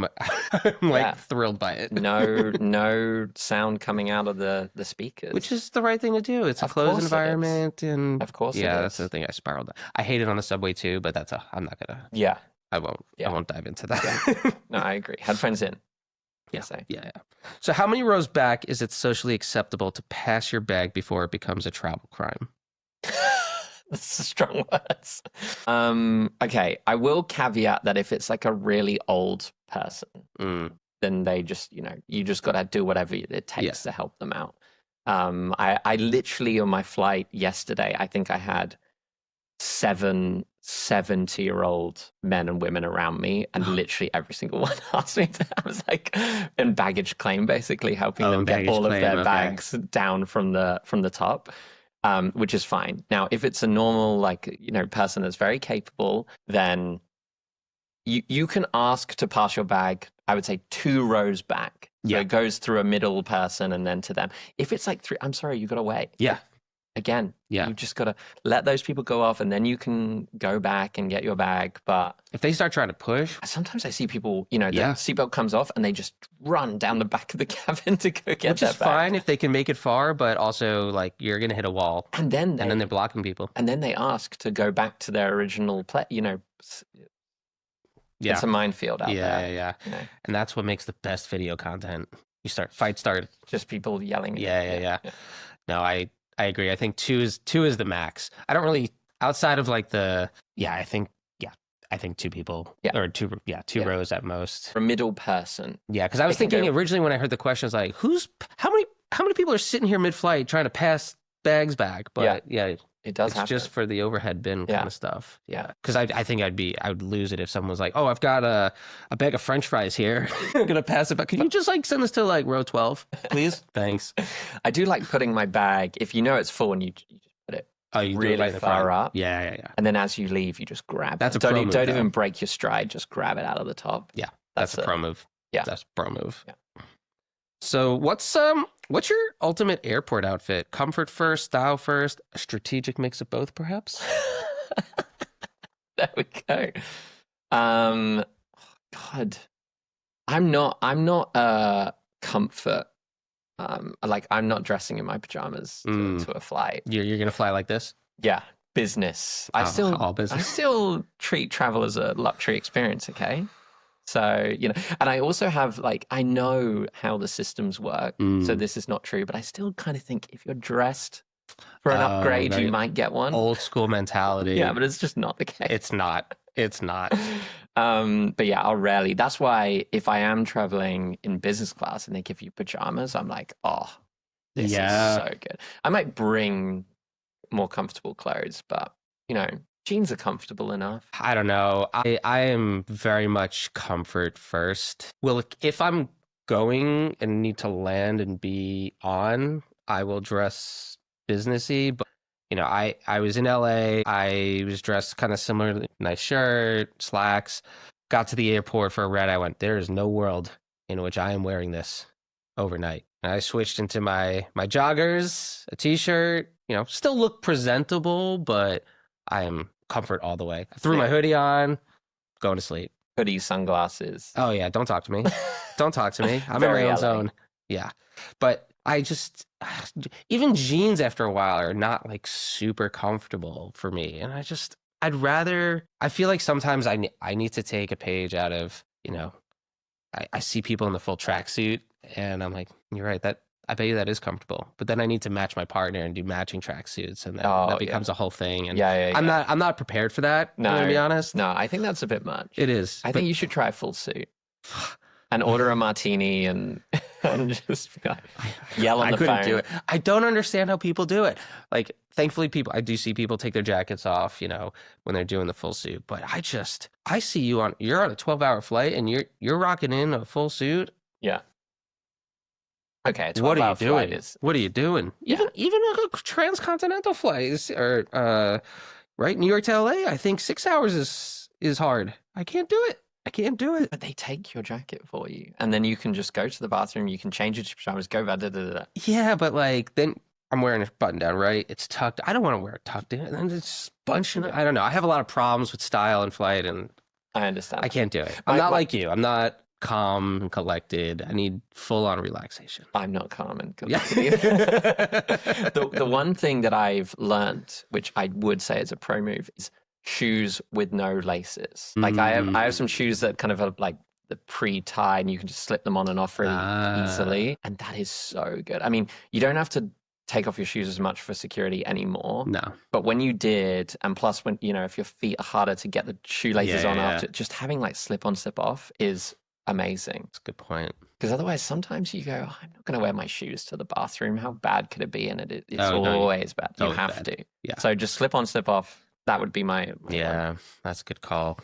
I'm thrilled by it. No sound coming out of the speakers. Which is the right thing to do. It's a closed environment. And of course that's the thing I spiraled. I hate it on the subway too, but I'm not going to. Yeah. I won't dive into that. Yeah. No, I agree. Headphones in. Yeah. So how many rows back is it socially acceptable to pass your bag before it becomes a travel crime? That's strong words. Okay, I will caveat that if it's like a really old person, then they just, you just got to do whatever it takes to help them out. I literally on my flight yesterday, I think I had 7 70-year-old men and women around me, and literally every single one asked me to. I was like, in baggage claim, basically helping them get all of their bags down from the top, which is fine. Now, if it's a normal, like, person that's very capable, then you can ask to pass your bag, I would say 2 rows back. So it goes through a middle person and then to them. If it's like 3, I'm sorry, you got to wait. Yeah. Again, you just got to let those people go off, and then you can go back and get your bag. But if they start trying to push, sometimes I see people, the seatbelt comes off and they just run down the back of the cabin to go get which their is bag. fine if they can make it far, but also like you're gonna hit a wall, and then they're blocking people, and then they ask to go back to their original play. It's a minefield out there. Yeah. And that's what makes the best video content. Fight start, just people yelling. Yeah. No, I agree. I think 2 is the max. I don't really, outside of like I think 2 people or 2 rows at most. For a middle person. Yeah, because I was thinking originally when I heard the question, I was like, how many people are sitting here mid-flight trying to pass bags back? But it does happen. It's just for the overhead bin kind of stuff. Yeah, because I think I would lose it if someone was like, oh, I've got a bag of French fries here. I'm gonna pass it back. Can you just like send this to like row 12, please? Thanks. I do like putting my bag, if you know it's full, and you just put it really far up. Yeah. And then as you leave, you just grab it. Don't even break your stride. Just grab it out of the top. Yeah, that's a pro move. Yeah, that's a pro move. Yeah. So what's your ultimate airport outfit? Comfort first, style first, a strategic mix of both, perhaps? There we go. God, I'm not comfort. Like I'm not dressing in my pajamas to a flight. You're gonna fly like this? Yeah, business. All business. I still treat travel as a luxury experience. Okay. So, and I also have I know how the systems work. So this is not true, but I still kind of think if you're dressed for an upgrade, you might get one. Old school mentality. Yeah, but it's just not the case. It's not. But yeah, I'll rarely. That's why if I am traveling in business class and they give you pajamas, I'm like, oh, this is so good. I might bring more comfortable clothes, but jeans are comfortable enough. I don't know. I am very much comfort first. Well, if I'm going and need to land and be on, I will dress businessy. But I was in LA. I was dressed kind of similar, nice shirt, slacks. Got to the airport for a red. I went, there is no world in which I am wearing this overnight. And I switched into my joggers, a t-shirt. Still look presentable, but I am comfort all the way. I threw my hoodie on, going to sleep. Hoodie, sunglasses. Oh yeah, don't talk to me. Don't talk to me. I'm in my own zone. Yeah, but I just even jeans after a while are not like super comfortable for me, and I feel like sometimes I need to take a page out of I see people in the full tracksuit, and I'm like, you're right, that I bet you that is comfortable, but then I need to match my partner and do matching tracksuits, and that becomes a whole thing. And I'm not prepared for that. No, to be honest. No, I think that's a bit much. It is. I think you should try a full suit and order a martini and just yell on the phone. I couldn't do it. I don't understand how people do it. Like, thankfully, I do see people take their jackets off, when they're doing the full suit. But I see you're on a 12-hour flight and you're rocking in a full suit. Yeah. Okay, what are you doing? What are you doing? Yeah. Even a transcontinental flight right, New York to LA, I think 6 hours is hard. I can't do it. But they take your jacket for you, and then you can just go to the bathroom. You can change it to pajamas. Go da. Yeah, but then I'm wearing a button down, right? It's tucked. I don't want to wear it tucked in, and then it's bunching. I don't know. I have a lot of problems with style in flight, and I understand. I can't do it. I'm not like you. I'm not calm and collected. I need full-on relaxation. I'm not calm and collected either. The one thing that I've learned, which I would say is a pro move, is shoes with no laces. Like I have some shoes that kind of are like the pre-tie, and you can just slip them on and off really easily, and that is so good. I mean, you don't have to take off your shoes as much for security anymore. No. But when you did, and plus when if your feet are harder to get the shoelaces on after, just having like slip on, slip off is amazing. That's a good point. Because otherwise, sometimes you go, I'm not going to wear my shoes to the bathroom. How bad could it be? And it's always bad. You have to. Yeah. So just slip on, slip off. that would be my Yeah, that's a good call.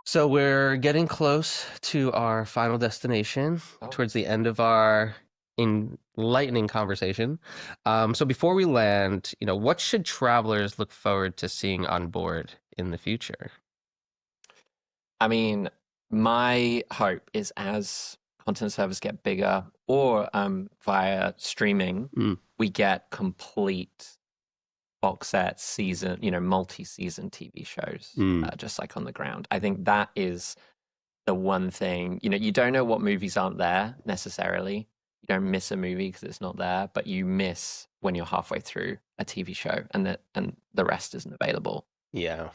So we're getting close to our final destination, towards the end of our enlightening conversation. So before we land, what should travelers look forward to seeing on board in the future? I mean, my hope is as content servers get bigger or via streaming, we get complete box sets, season, multi-season TV shows, just like on the ground. I think that is the one thing. You don't know what movies aren't there necessarily. You don't miss a movie because it's not there, but you miss when you're halfway through a TV show and the rest isn't available. Yeah.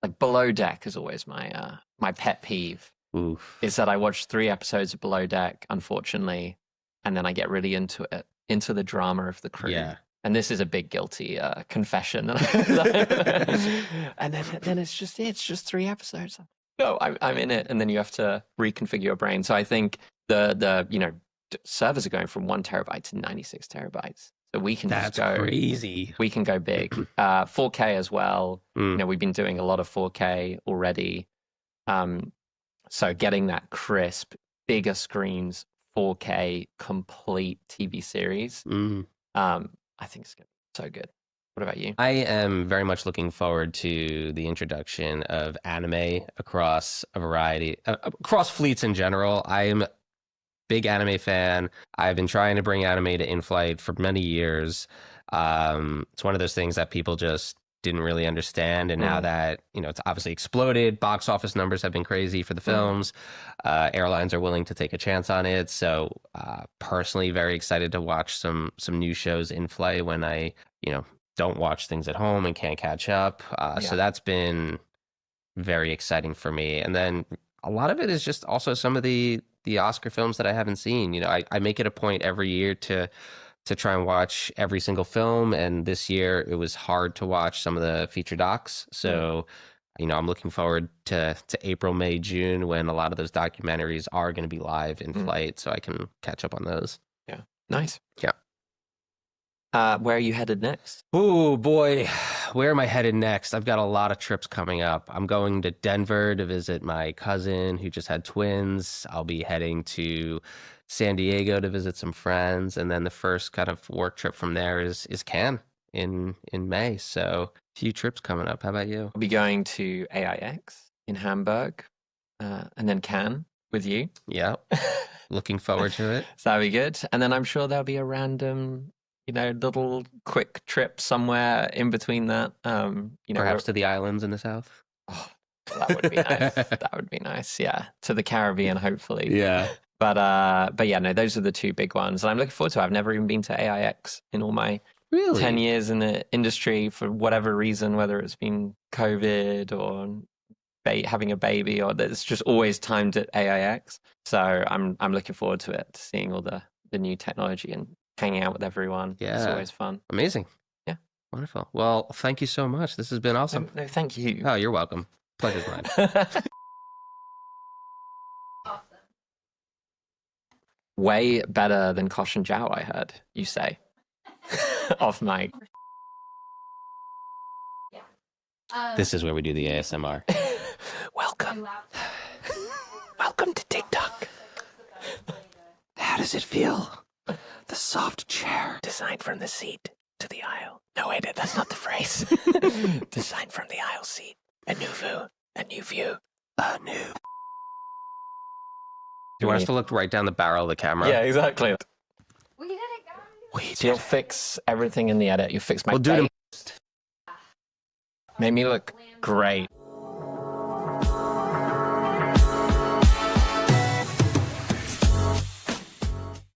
Like Below Deck is always my pet peeve. Oof. Is that I watch 3 episodes of Below Deck, unfortunately, and then I get really into it, into the drama of the crew. Yeah. And this is a big guilty confession. And then it's just 3 episodes. No, I'm in it, and then you have to reconfigure your brain. So I think the servers are going from 1 terabyte to 96 terabytes. So we can That's just go crazy. We can go big. 4K as well. We've been doing a lot of 4K already. So getting that crisp, bigger screens, 4K complete TV series. I think it's going to be so good. What about you? I am very much looking forward to the introduction of anime across a variety, across fleets in general. I'm a big anime fan. I've been trying to bring anime to inflight for many years. It's one of those things that people just didn't really understand. And now that, it's obviously exploded, box office numbers have been crazy for the films. Airlines are willing to take a chance on it. So personally, very excited to watch some new shows in flight when I, don't watch things at home and can't catch up. So that's been very exciting for me. And then a lot of it is just also some of the Oscar films that I haven't seen. I make it a point every year to try and watch every single film. And this year it was hard to watch some of the feature docs. So, I'm looking forward to April, May, June, when a lot of those documentaries are going to be live in flight, so I can catch up on those. Yeah. Nice. Yeah. Where are you headed next? Oh boy, where am I headed next? I've got a lot of trips coming up. I'm going to Denver to visit my cousin who just had twins. I'll be heading to San Diego to visit some friends, and then the first kind of work trip from there is Cannes in May. So a few trips coming up. How about you? I'll be going to AIX in Hamburg, and then Cannes with you. Yeah, looking forward to it. So that'll be good. And then I'm sure there'll be a random, little quick trip somewhere in between that. Perhaps to the islands in the south. Oh, that would be nice. That would be nice. Yeah, to the Caribbean, hopefully. Yeah. But yeah, no, those are the 2 big ones, and I'm looking forward to it. I've never even been to AIX in all my 10 years in the industry for whatever reason, whether it's been COVID or having a baby, or it's just always timed at AIX. So I'm looking forward to it, seeing all the new technology and hanging out with everyone. Yeah. It's always fun. Amazing. Yeah. Wonderful. Well, thank you so much. This has been awesome. No, thank you. Oh, you're welcome. Pleasure's mine. Way better than Kosh and Jow, I heard you say. Off mic. This is where we do the ASMR. Welcome. Welcome to TikTok. How does it feel? The soft chair. Designed from the seat to the aisle. No, wait, that's not the phrase. Designed from the aisle seat. A new view. A new view. A new. Do you want us to look right down the barrel of the camera? Yeah, exactly. We did it, guys. You'll fix everything in the edit. You fix my We'll do it. Made me look great.